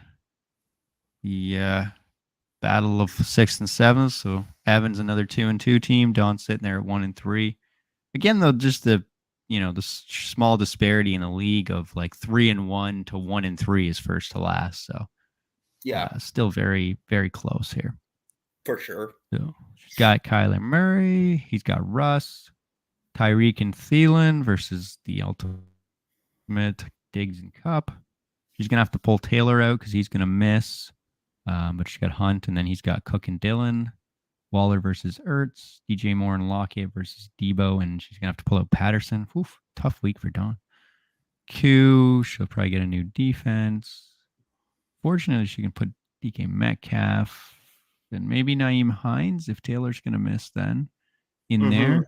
The battle of 6th and 7th. So Evan's another 2-2 team. Don's sitting there at 1-3. Again, though, just the small disparity in the league of like 3-1 to 1-3 is first to last. So still very, very close here. For sure. So she's got Kyler Murray. He's got Russ, Tyreek and Thielen versus the ultimate Diggs and Cup. She's going to have to pull Taylor out because he's going to miss. But she's got Hunt, and then he's got Cook and Dillon. Waller versus Ertz. DJ Moore and Lockett versus Debo, and she's going to have to pull out Patterson. Oof, tough week for Dawn. Q, she'll probably get a new defense. Fortunately, she can put DK Metcalf and maybe Nyheim Hines if Taylor's going to miss then in there.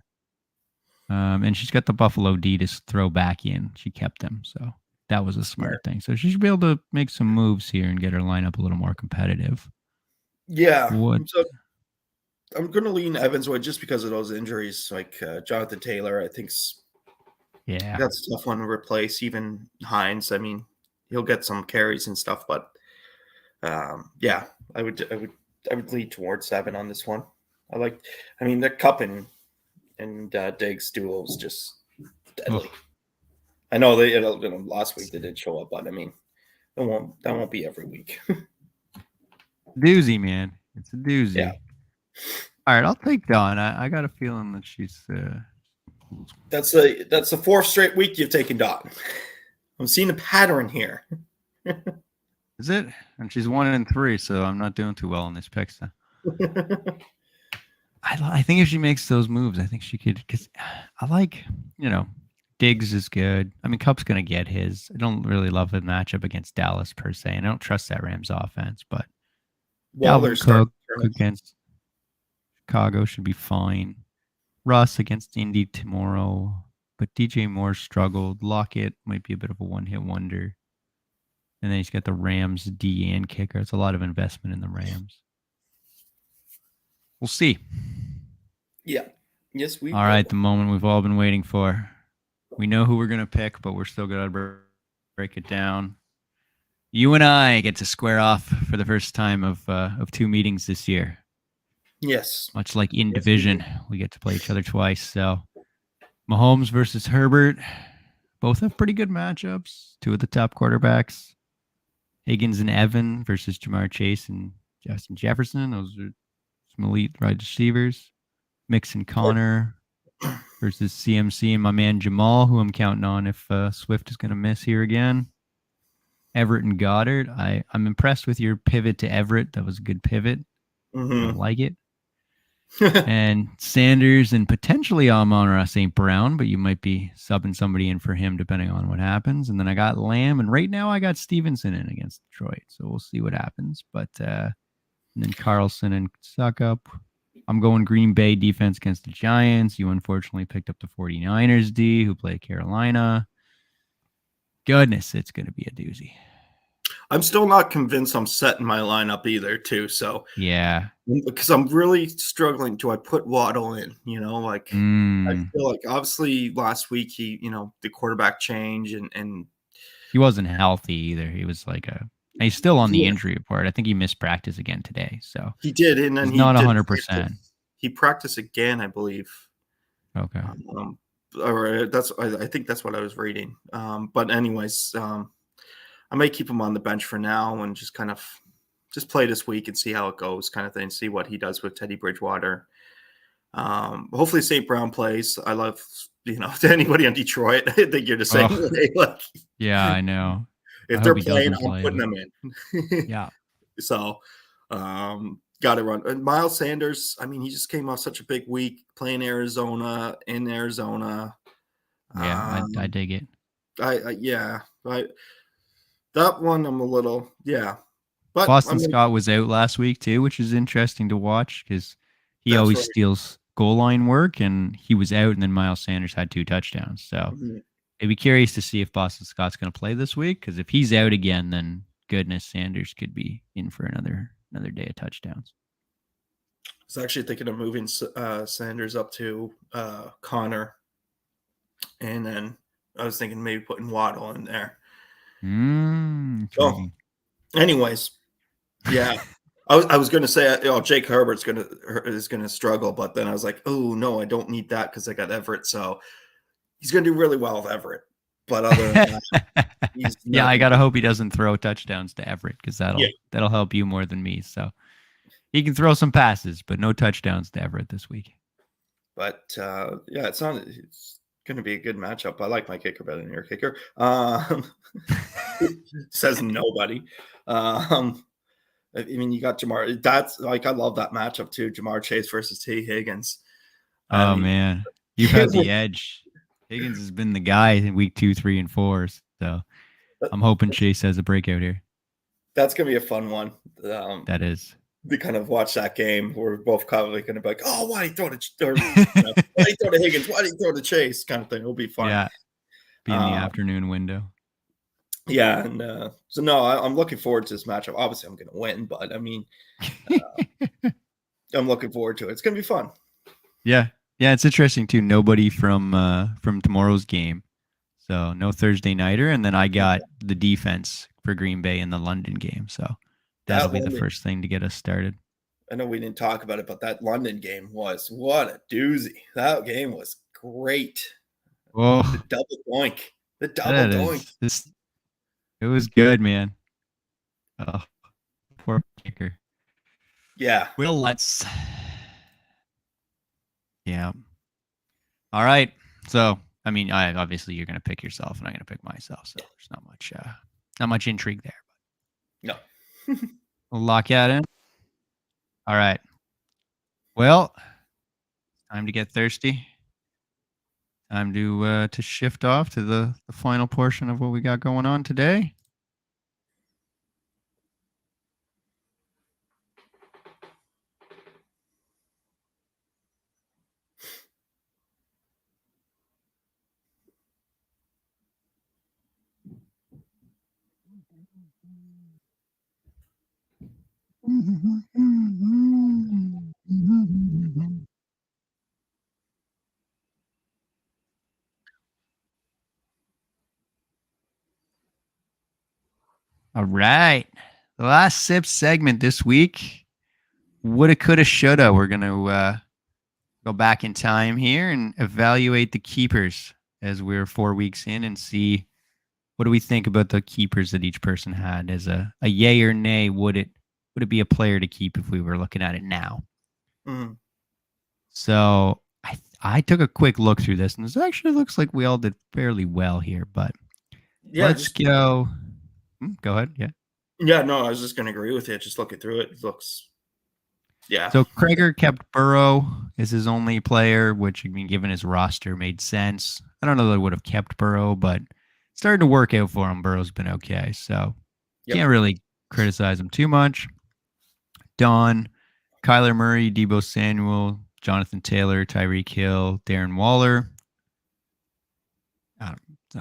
And she's got the Buffalo D to throw back in. She kept them, so that was a smart thing. So she should be able to make some moves here and get her lineup a little more competitive. Yeah. So I'm going to lean Evans way just because of those injuries. Like Jonathan Taylor, I think that's a tough one to replace. Even Hines, I mean, he'll get some carries and stuff, but I would lean towards 7 on this one. The Cup and Diggs duo is just deadly. I know last week they did show up, but I mean, that won't be every week. Doozy, man. It's a doozy. Yeah. All right, I'll take Dawn. I got a feeling that she's That's the fourth straight week you've taken Dot. I'm seeing a pattern here. Is it? And she's 1-3, so I'm not doing too well in this pick. So. I think if she makes those moves, I think she could. Because I like, Diggs is good. I mean, Cup's gonna get his. I don't really love the matchup against Dallas per se, and I don't trust that Rams offense. But Dalvin Cook against Chicago should be fine. Russ against Indy tomorrow, but DJ Moore struggled. Lockett might be a bit of a one-hit wonder. And then he's got the Rams D and kicker. It's a lot of investment in the Rams. We'll see. Yeah. Yes, we All will. right, the moment we've all been waiting for. We know who we're going to pick, but we're still going to break it down. You and I get to square off for the first time of 2 meetings this year. Yes. Much like in division, we get to play each other twice. So Mahomes versus Herbert. Both have pretty good matchups. 2 of the top quarterbacks. Higgins and Evan versus Jamar Chase and Justin Jefferson. Those are some elite wide receivers. Mixon Connor versus CMC and my man Jamal, who I'm counting on if Swift is going to miss here again. Everett and Goddard. I'm impressed with your pivot to Everett. That was a good pivot. Mm-hmm. I like it. And Sanders and potentially Amon-Ra St. Brown, but you might be subbing somebody in for him depending on what happens. And then I got Lamb, and right now I got Stevenson in against Detroit, so we'll see what happens. But and then Carlson and Suckup. I'm going Green Bay defense against the Giants. You unfortunately picked up the 49ers D, who play Carolina. Goodness, it's going to be a doozy. I'm still not convinced I'm setting my lineup either, too. So yeah, because I'm really struggling. Do I put Waddle in? I feel like obviously last week he, the quarterback change and he wasn't healthy either. He was he's still on the injury report. I think he missed practice again today. So he did, and then he's not 100%. He practiced again, I believe. Okay. Or I think that's what I was reading. But anyways, I may keep him on the bench for now and just kind of play this week and see how it goes, kind of thing. See what he does with Teddy Bridgewater. Hopefully St. Brown plays. I love, to anybody on Detroit, I think you're the same way. Yeah, I know. If they're playing, I'm putting them in. Yeah. So, got to run. And Miles Sanders, I mean, he just came off such a big week playing in Arizona. Yeah, I dig it. That one I'm a little, yeah. But Boston Scott was out last week too, which is interesting to watch because he always steals goal line work, and he was out, and then Miles Sanders had 2 touchdowns. So I'd be curious to see if Boston Scott's going to play this week, because if he's out again, then goodness, Sanders could be in for another day of touchdowns. I was actually thinking of moving Sanders up to Connor, and then I was thinking maybe putting Waddle in there. So, anyways, yeah, I was going to say, Jake Herbert's is going to struggle, but then I was like, oh no, I don't need that because I got Everett, so he's going to do really well with Everett. But other than that, yeah, I gotta hope he doesn't throw touchdowns to Everett, because that'll help you more than me. So he can throw some passes, but no touchdowns to Everett this week. But it's going to be a good matchup. I like my kicker better than your kicker. Says nobody. I mean, you got Jamar. That's I love that matchup too. Jamar Chase versus T. Higgins. Man, you've had the edge. Higgins has been the guy in week 2, 3, and 4. So I'm hoping Chase has a breakout here. That's going to be a fun one. That is. To kind of watch that game. We're both probably going to be like, oh, why did he throw to Higgins? Why did he throw to Chase? Kind of thing. It'll be fun. Yeah. Be in the afternoon window. Yeah. And so, no, I'm looking forward to this matchup. Obviously, I'm going to win, but I mean, I'm looking forward to it. It's going to be fun. Yeah. Yeah, it's interesting too. Nobody from tomorrow's game, so no Thursday nighter, and then I got the defense for Green Bay in the London game, so that'll be the first thing to get us started. I know we didn't talk about it, but that London game was what a doozy. That game was great. Oh, the double doink, doink. It was good, man. Oh, poor kicker. Yeah. Well, let's. Yeah. All right. So, I mean, obviously you're going to pick yourself, and I'm going to pick myself. So there's not much intrigue there. No. We'll lock that in. All right. Well, time to get thirsty. Time to shift off to the final portion of what we got going on today. All right. The last sip segment this week. Woulda, coulda, shoulda. We're going to go back in time here and evaluate the keepers as we're 4 weeks in and see what do we think about the keepers that each person had as a yay or nay. Would it be a player to keep if we were looking at it now? Mm. So I took a quick look through this, and this actually looks like we all did fairly well here. But Yeah, let's go. Go ahead. Yeah. Yeah, no, I was just going to agree with you. Just looking through it, it looks, yeah. So Krager kept Burrow as his only player, which, I mean, given his roster, made sense. I don't know that I would have kept Burrow, but it started to work out for him. Burrow's been okay, so can't really criticize him too much. Don, Kyler Murray, Deebo Samuel, Jonathan Taylor, Tyreek Hill, Darren Waller. Not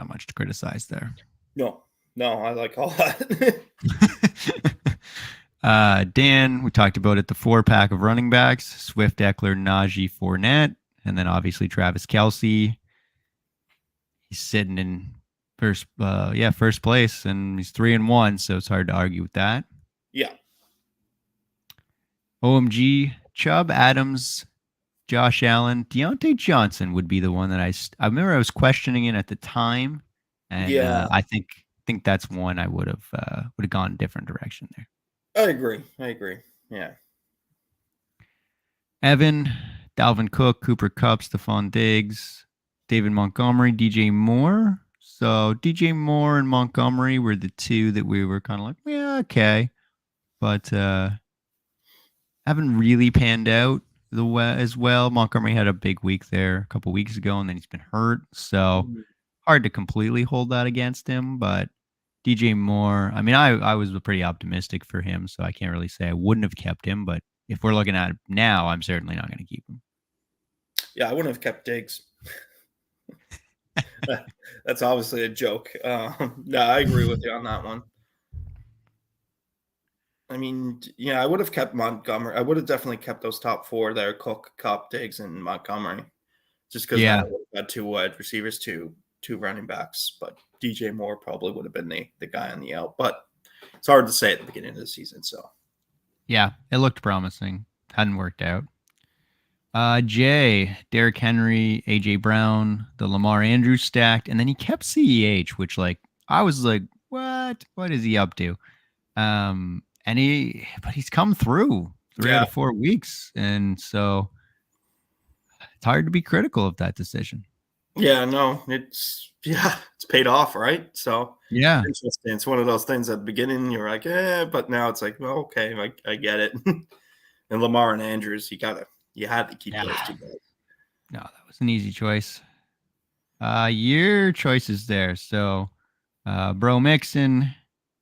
much to criticize there. No, I like all that. Dan, we talked about it, the 4-pack of running backs, Swift, Eckler, Najee, Fournette, and then obviously Travis Kelce. He's sitting in first place, and he's 3-1, so it's hard to argue with that. Yeah. OMG, Chubb, Adams, Josh Allen, Deontay Johnson would be the one that I remember I was questioning it at the time, and I think that's one I would have gone a different direction there. I agree. Yeah. Evan, Dalvin Cook, Cooper Kupp, Stephon Diggs, David Montgomery, DJ Moore. So DJ Moore and Montgomery were the two that we were kind of like, yeah, okay. But haven't really panned out as well. Montgomery had a big week there a couple weeks ago, and then he's been hurt. So hard to completely hold that against him. But DJ Moore, I mean, I was pretty optimistic for him, so I can't really say I wouldn't have kept him. But if we're looking at it now, I'm certainly not going to keep him. Yeah, I wouldn't have kept Diggs. That's obviously a joke. No, I agree with you on that one. I mean, yeah, I would have kept Montgomery. I would have definitely kept those top four there: Cook, Kupp, Diggs, and Montgomery. Just because I would have had 2 wide receivers, two running backs. But DJ Moore probably would have been the guy on the out. But it's hard to say at the beginning of the season. So, yeah, it looked promising. Hadn't worked out. Jay, Derrick Henry, AJ Brown, the Lamar Andrews stacked, and then he kept CEH, which I was like, what? What is he up to? But he's come through 3 out of 4 weeks, and so it's hard to be critical of that decision. Yeah, no, it's paid off, right? So yeah, interesting. It's one of those things at the beginning you're like, but now it's like, well, okay, I get it. And Lamar and Andrews, you had to keep those 2 guys. No, that was an easy choice. Your choices there. So, Bro Mixon,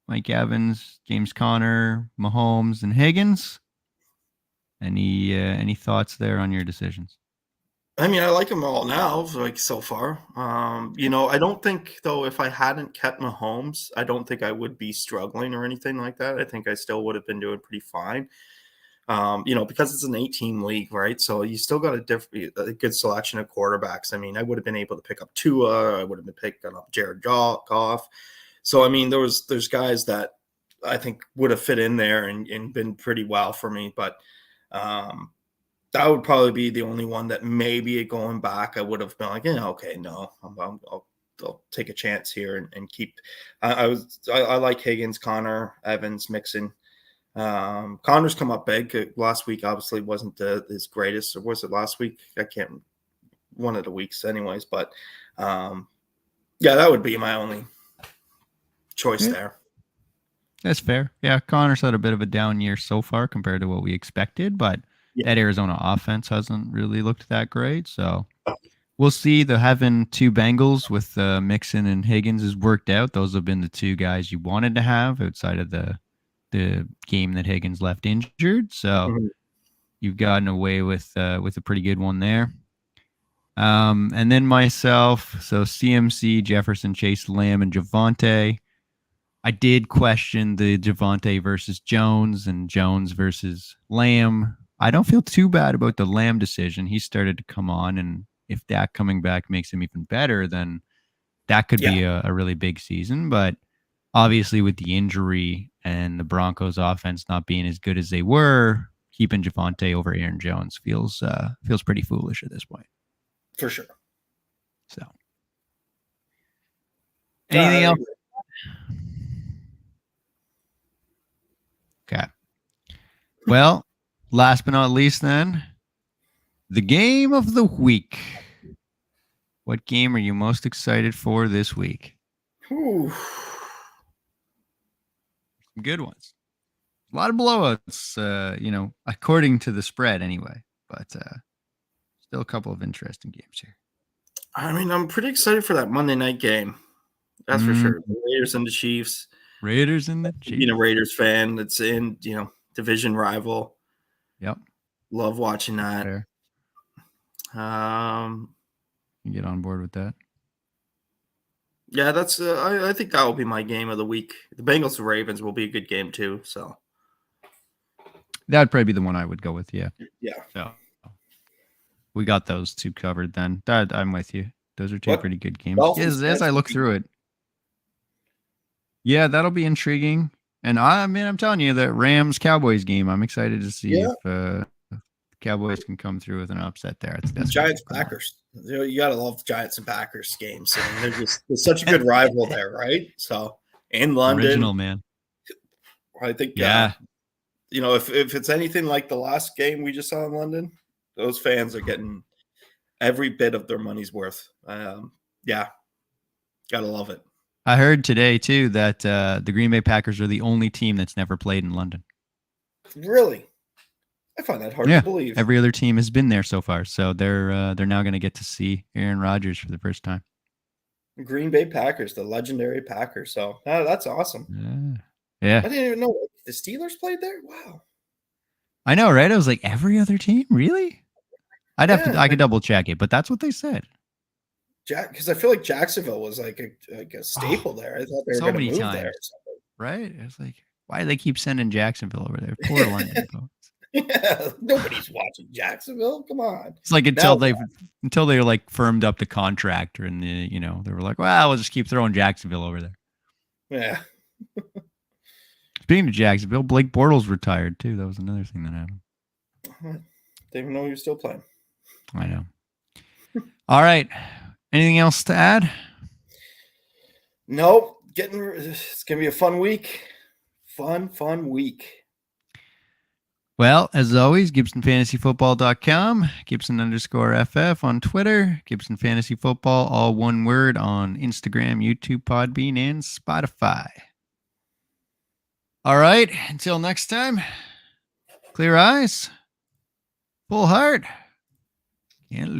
Mike Evans, James Conner, Mahomes, and Higgins. Any thoughts there on your decisions? I mean, I like them all now, so far. I don't think, though, if I hadn't kept Mahomes, I don't think I would be struggling or anything like that. I think I still would have been doing pretty fine. Because it's an 8-team league, right? So you still got a good selection of quarterbacks. I mean, I would have been able to pick up Tua. I would have been picking up Jared Goff. So, I mean, there's guys that I think would have fit in there and been pretty well for me. But that would probably be the only one that maybe going back, I would have been like, okay, no, I'll take a chance here and keep. I like Higgins, Connor, Evans, Mixon. Connor's come up big last week. Obviously, wasn't his greatest, or was it last week? I can't. one of the weeks anyways. But yeah, that would be my only choice there. That's fair. Yeah, Connor's had a bit of a down year so far compared to what we expected, but that Arizona offense hasn't really looked that great. So we'll see. They're having 2 Bengals with Mixon and Higgins has worked out. Those have been the 2 guys you wanted to have outside of the game that Higgins left injured. So you've gotten away with a pretty good one there. And then myself, so CMC, Jefferson, Chase, Lamb, and Javonte. I did question the Javonte versus Jones and Jones versus Lamb. I don't feel too bad about the Lamb decision. He started to come on, and if that coming back makes him even better, then that could be a really big season. But obviously with the injury and the Broncos offense not being as good as they were, keeping Javonte over Aaron Jones feels pretty foolish at this point. For sure. So anything else? Okay. Well, last but not least then, the game of the week. What game are you most excited for this week? Ooh. Some good ones. A lot of blowouts, according to the spread anyway, but still a couple of interesting games here. I mean, I'm pretty excited for that Monday night game. That's for sure. The Raiders and the Chiefs. Raiders and the Chiefs. Being a Raiders fan, that's in, division rival. Yep. Love watching that. Fair. You get on board with that. Yeah, that's. I think that will be my game of the week. The Bengals and Ravens will be a good game too. So that'd probably be the one I would go with. Yeah. Yeah. So we got those 2 covered then. I'm with you. Those are 2 pretty good games. As I look through it. Yeah, that'll be intriguing. And I'm telling you, that Rams-Cowboys game, I'm excited to see if Cowboys can come through with an upset there. That's Giants-Packers. You got to love Giants and Packers games. I mean, there's such a good rival there, right? So, in London. Original, man. I think, if it's anything like the last game we just saw in London, those fans are getting every bit of their money's worth. Got to love it. I heard today, too, that the Green Bay Packers are the only team that's never played in London. Really? I find that hard to believe. Every other team has been there so far, so they're now going to get to see Aaron Rodgers for the first time. Green Bay Packers, the legendary Packers. So that's awesome. Yeah. I didn't even know the Steelers played there. Wow. I know, right? I was like, every other team, really? I could double check it, but that's what they said. Because I feel like Jacksonville was like a staple there. I thought they were going to move there or something. Right? It's like, why do they keep sending Jacksonville over there? Poor London folks. Yeah, nobody's watching Jacksonville. Come on. It's like until they like firmed up the contract, and they were like, well, we'll just keep throwing Jacksonville over there. Yeah. Speaking of Jacksonville, Blake Bortles retired too. That was another thing that happened. Didn't even know he was still playing. I know. All right. Anything else to add? Nope. It's gonna be a fun week. Fun week. Well, as always, GibsonFantasyFootball.com, Gibson_FF on Twitter, Gibson Fantasy Football, all one word, on Instagram, YouTube, Podbean, and Spotify. All right, until next time, clear eyes, full heart, can't lose.